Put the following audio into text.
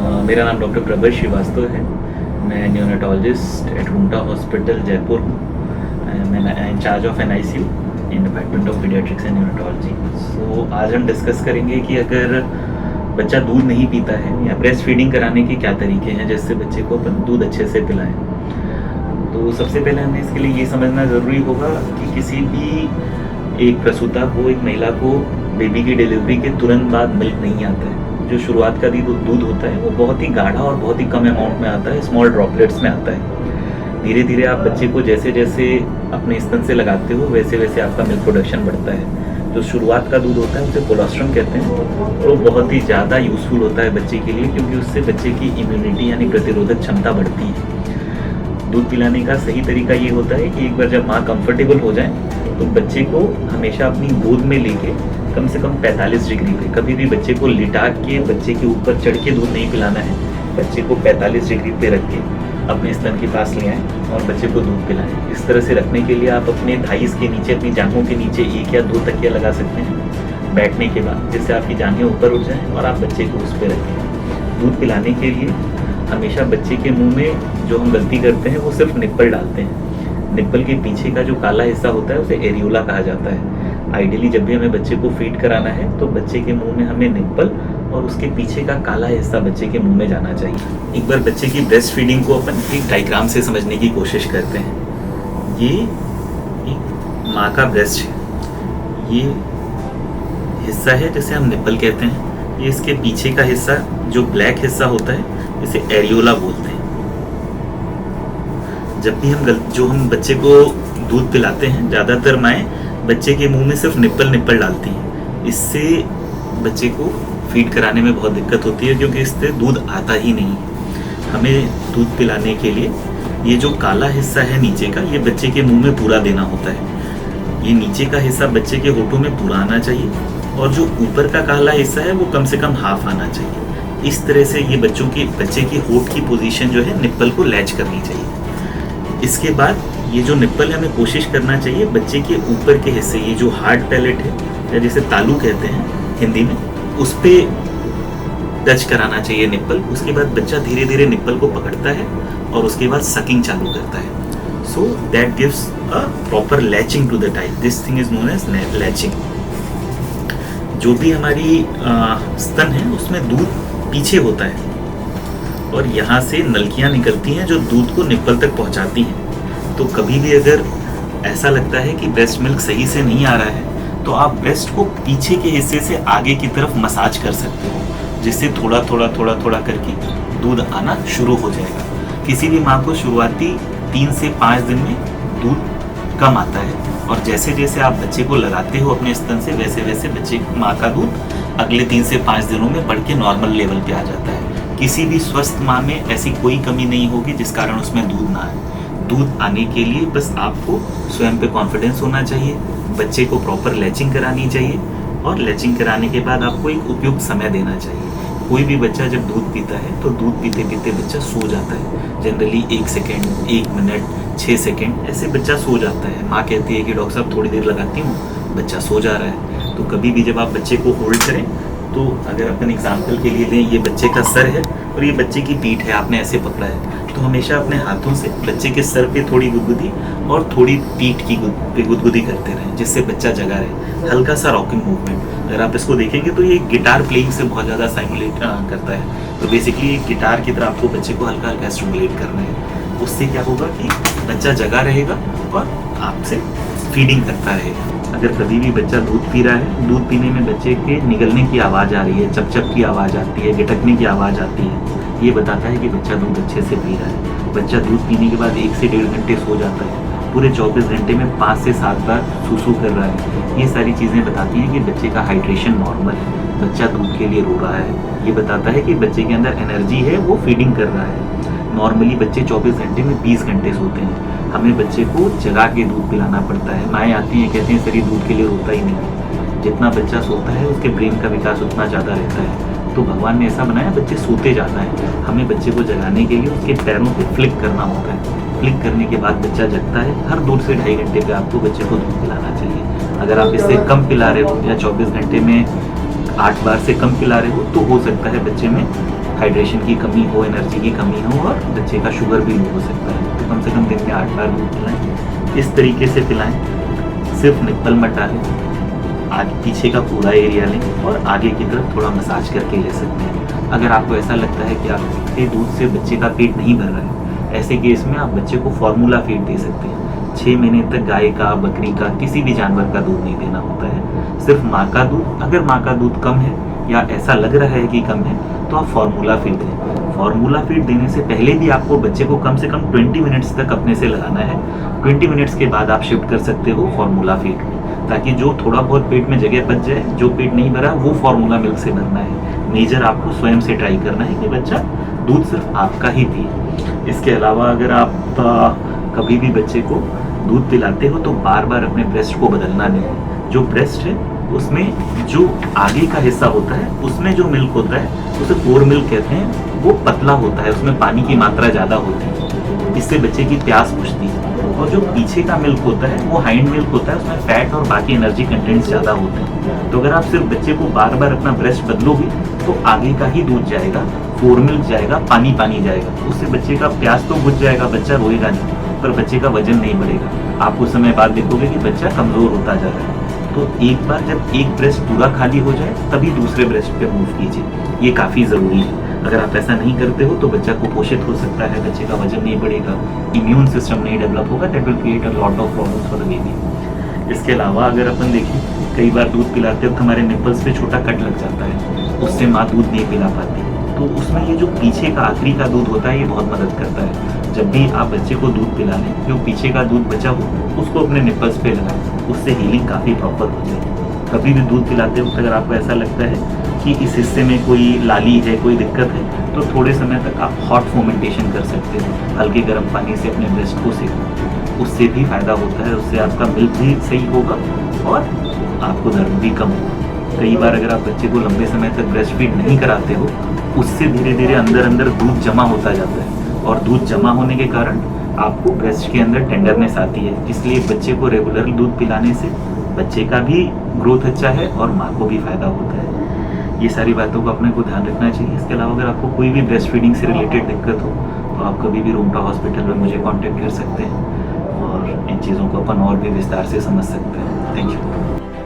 मेरा नाम डॉक्टर प्रभर श्रीवास्तव है। मैं neonatologist at Runta hospital Jaipur हूँ। मैं in charge of NICU in department of paediatrics and neonatology. So आज हम डिस्कस करेंगे कि अगर बच्चा दूध नहीं पीता है या ब्रेस्ट फीडिंग कराने के क्या तरीके हैं जिससे बच्चे को अपन दूध अच्छे से पिलाएं। तो सबसे पहले हमें इसके लिए ये समझना ज़रूरी होगा कि किसी भी एक प्रसूता को, एक महिला को बेबी की डिलीवरी के तुरंत बाद मिल्क नहीं आता है। जो शुरुआत का दूध होता है वो बहुत ही गाढ़ा और बहुत ही कम अमाउंट में आता है, स्मॉल ड्रॉपलेट्स में आता है। धीरे धीरे आप बच्चे को जैसे जैसे अपने स्तन से लगाते हो वैसे वैसे आपका मिल्क प्रोडक्शन बढ़ता है। जो शुरुआत का दूध होता है उसे कोलोस्ट्रम कहते हैं। तो बहुत ही ज़्यादा यूज़फुल होता है बच्चे के लिए, क्योंकि उससे बच्चे की इम्यूनिटी यानी प्रतिरोधक क्षमता बढ़ती है। दूध पिलाने का सही तरीका ये होता है कि एक बार जब माँ कंफर्टेबल हो जाए तो बच्चे को हमेशा अपनी गोद में लेके कम से कम 45 डिग्री पे, कभी भी बच्चे को लिटा के बच्चे के ऊपर चढ़ के दूध नहीं पिलाना है। बच्चे को 45 डिग्री पे रख के अपने स्तन के पास ले आएँ और बच्चे को दूध पिलाएं। इस तरह से रखने के लिए आप अपने थाइस के नीचे, अपनी जांघों के नीचे 1 या 2 तकिया लगा सकते हैं बैठने के बाद, जिससे आपकी जांघें ऊपर उठ जाएँ और आप बच्चे को उस पर रखें। दूध पिलाने के लिए हमेशा बच्चे के मुँह में जो हम गलती करते हैं वो सिर्फ निप्पल डालते हैं। निप्पल के पीछे का जो काला हिस्सा होता है उसे एरियोला कहा जाता है। आइडियली जब भी हमें बच्चे को फीड कराना है तो बच्चे के मुंह में हमें निप्पल और उसके पीछे का काला हिस्सा बच्चे के मुंह में जाना चाहिए। एक बार बच्चे की ब्रेस्ट फीडिंग को अपन एक डायग्राम से समझने की कोशिश करते हैं। ये एक माँ का ब्रेस्ट है, ये हिस्सा है जिसे हम निप्पल कहते हैं। ये इसके पीछे का हिस्सा जो ब्लैक हिस्सा होता है इसे एरियोला बोलते हैं। जब भी हम बच्चे को दूध पिलाते हैं, ज़्यादातर माएँ बच्चे के मुंह में सिर्फ निप्पल डालती हैं। इससे बच्चे को फीड कराने में बहुत दिक्कत होती है, क्योंकि इससे दूध आता ही नहीं। हमें दूध पिलाने के लिए ये जो काला हिस्सा है नीचे का, ये बच्चे के मुंह में पूरा देना होता है। ये नीचे का हिस्सा बच्चे के होठों में पूरा आना चाहिए और जो ऊपर का काला हिस्सा है वो कम से कम हाफ आना चाहिए। इस तरह से ये बच्चे की होठ की पोजीशन जो है निप्पल को लैच करनी चाहिए। इसके बाद ये जो निप्पल है हमें कोशिश करना चाहिए बच्चे के ऊपर के हिस्से, ये जो हार्ड पैलेट है या जिसे तालू कहते हैं हिंदी में, उस पे टच कराना चाहिए निप्पल। उसके बाद बच्चा धीरे धीरे निप्पल को पकड़ता है और उसके बाद सकिंग चालू करता है। So that gives a proper latching to the type. This thing is known as latching. जो भी हमारी स्तन है उसमें दूध पीछे होता है और यहाँ से नलकियाँ निकलती हैं जो दूध को निप्पल तक पहुँचाती हैं। तो कभी भी अगर ऐसा लगता है कि ब्रेस्ट मिल्क सही से नहीं आ रहा है तो आप ब्रेस्ट को पीछे के हिस्से से आगे की तरफ मसाज कर सकते हो, जिससे थोड़ा थोड़ा करके दूध आना शुरू हो जाएगा। किसी भी माँ को शुरुआती 3 से 5 दिन में दूध कम आता है और जैसे जैसे आप बच्चे को लगाते हो अपने स्तन से वैसे वैसे बच्चे माँ का दूध अगले 3 से 5 दिनों में बढ़ के नॉर्मल लेवल पे आ जाता है। किसी भी स्वस्थ माँ में ऐसी कोई कमी नहीं होगी जिस कारण उसमें दूध ना आए। दूध आने के लिए बस आपको स्वयं पे कॉन्फिडेंस होना चाहिए, बच्चे को प्रॉपर लैचिंग करानी चाहिए और लैचिंग कराने के बाद आपको एक उपयुक्त समय देना चाहिए। कोई भी बच्चा जब दूध पीता है तो दूध पीते पीते बच्चा सो जाता है। जनरली 1 सेकेंड, 1 मिनट, 6 सेकेंड ऐसे बच्चा सो जाता है। माँ कहती है कि डॉक्टर साहब थोड़ी देर लगाती हूँ, बच्चा सो जा रहा है। तो कभी भी जब आप बच्चे को होल्ड करें तो अगर अपन एग्जाम्पल के लिए लें, ये बच्चे का सर है और ये बच्चे की पीठ है, आपने ऐसे पकड़ा है, तो हमेशा अपने हाथों से बच्चे के सर पे थोड़ी गुदगुदी और थोड़ी पीठ की गुदगुदी करते रहें, जिससे बच्चा जगा रहे। हल्का सा रॉकिंग मूवमेंट। अगर आप इसको देखेंगे तो ये गिटार प्लेइंग से बहुत ज़्यादा साइमुलेट करता है। तो बेसिकली एक गिटार की तरह आपको बच्चे को हल्का हल्का स्टिमुलेट करना है। उससे क्या होगा कि बच्चा जगा रहेगा और आपसे फीडिंग करता रहेगा। अगर कभी भी बच्चा दूध पी रहा है, दूध पीने में बच्चे के निगलने की आवाज़ आ रही है, चपचप की आवाज़ आती है, गिटकने की आवाज़ आती है, ये बताता है कि बच्चा दूध अच्छे से पी रहा है। बच्चा दूध पीने के बाद 1 से 1.5 घंटे सो जाता है। पूरे 24 घंटे में 5 से 7 बार सूसू कर रहा है। ये सारी चीज़ें बताती हैं कि बच्चे का हाइड्रेशन नॉर्मल है, बच्चा दूध के लिए रो रहा है। ये बताता है कि बच्चे के अंदर एनर्जी है, वो फीडिंग कर रहा है। नॉर्मली बच्चे 24 घंटे में 20 घंटे सोते हैं। हमें बच्चे को जगा के दूध पिलाना पड़ता है। माएँ आती हैं, कहती हैं सर ये दूध के लिए रोता ही नहीं। जितना बच्चा सोता है उसके ब्रेन का विकास उतना ज़्यादा रहता है। तो भगवान ने ऐसा बनाया बच्चे सोते ज़्यादा है। हमें बच्चे को जगाने के लिए उसके पैरों पे फ्लिक करना होता है। फ्लिक करने के बाद बच्चा जगता है। हर 2 से 2.5 घंटे पे आपको बच्चे को दूध पिलाना चाहिए। अगर आप इससे कम पिला रहे हो या 24 घंटे में 8 बार से कम पिला रहे हो तो हो सकता है बच्चे में हाइड्रेशन की कमी हो, एनर्जी की कमी हो और बच्चे का शुगर भी लो हो सकता है। तो कम से कम दिन में 8 बार दूध पिलाएं, इस तरीके से पिलाएं। सिर्फ निप्पल मत डालें, आगे पीछे का पूरा एरिया लें और आगे की तरफ थोड़ा मसाज करके ले सकते हैं। अगर आपको ऐसा लगता है कि आपके दूध से बच्चे का पेट नहीं भर रहा है, ऐसे केस में आप बच्चे को फार्मूला फीड दे सकते हैं। 6 महीने तक गाय का, बकरी का, किसी भी जानवर का दूध नहीं देना होता है, सिर्फ माँ का दूध। अगर माँ का दूध कम है या ऐसा लग रहा है कि कम है तो आप फार्मूला फीड दें। फार्मूला फीड देने से पहले भी आपको बच्चे को कम से कम 20 मिनट्स तक अपने से लगाना है। 20 मिनट्स के बाद आप शिफ्ट कर सकते हो फार्मूला फीड में, ताकि जो थोड़ा बहुत पेट में जगह बच जाए, जो पेट नहीं भरा वो फार्मूला मिल्क से भरना है। मेजर आपको स्वयं से ट्राई करना है कि बच्चा दूध सिर्फ आपका ही पिए। इसके अलावा अगर आप कभी भी बच्चे को दूध पिलाते हो तो बार बार अपने ब्रेस्ट को बदलना नहीं। जो ब्रेस्ट है उसमें जो आगे का हिस्सा होता है उसमें जो मिल्क होता है उसे कोर मिल्क कहते हैं, वो पतला होता है, उसमें पानी की मात्रा ज़्यादा होती है, इससे बच्चे की प्यास बुझती है। और जो पीछे का मिल्क होता है वो हाइंड मिल्क होता है, उसमें फैट और बाकी एनर्जी कंटेंट्स ज़्यादा होते हैं। तो अगर आप सिर्फ बच्चे को बार बार अपना ब्रेस्ट बदलोगे तो आगे का ही दूध जाएगा, कोर मिल्क जाएगा, पानी पानी जाएगा, उससे बच्चे का प्यास तो बुझ जाएगा, बच्चा रोएगा नहीं, पर बच्चे का वजन नहीं बढ़ेगा। आप कुछ समय बाद देखोगे कि बच्चा कमज़ोर होता जा रहा है। तो एक बार जब एक ब्रेस्ट पूरा खाली हो जाए तभी दूसरे ब्रेस्ट पे मूव कीजिए, ये काफ़ी ज़रूरी है। अगर आप ऐसा नहीं करते हो तो बच्चा कुपोषित हो सकता है, बच्चे का वजन नहीं बढ़ेगा, इम्यून सिस्टम नहीं डेवलप होगा, that will create a lot of problems for the baby. इसके अलावा अगर अपन देखें, कई बार दूध पिलाते वक्त हमारे निप्पल्स पे छोटा कट लग जाता है, उससे माँ दूध नहीं पिला पाती, तो उसमें ये जो पीछे का आखिरी का दूध होता है ये बहुत मदद करता है। जब भी आप बच्चे को दूध पिलाने, जो पीछे का दूध बचा हो उसको अपने निप्पल्स पे लगाएं, उससे हीलिंग काफ़ी प्रॉपर हो जाएगी। कभी भी दूध पिलाते वक्त अगर आपको ऐसा लगता है कि इस हिस्से में कोई लाली है, कोई दिक्कत है, तो थोड़े समय तक आप हॉट फोमेंटेशन कर सकते हो, हल्के गर्म पानी से अपने ब्रेस्ट को सेको, उससे भी फ़ायदा होता है, उससे आपका मिल्क भी सही होगा और आपको दर्द भी कम होगा। कई बार अगर आप बच्चे को लंबे समय तक ब्रेस्ट फीड नहीं कराते हो, उससे धीरे धीरे अंदर अंदर दूध जमा होता जाता है और दूध जमा होने के कारण आपको ब्रेस्ट के अंदर टेंडरनेस आती है। इसलिए बच्चे को रेगुलर दूध पिलाने से बच्चे का भी ग्रोथ अच्छा है और माँ को भी फ़ायदा होता है। ये सारी बातों को अपने को ध्यान रखना चाहिए। इसके अलावा अगर आपको कोई भी ब्रेस्ट फीडिंग से रिलेटेड दिक्कत हो तो आप कभी भी रोमटा हॉस्पिटल में मुझे कॉन्टेक्ट कर सकते हैं और इन चीज़ों को अपन और भी विस्तार से समझ सकते हैं। Thank you.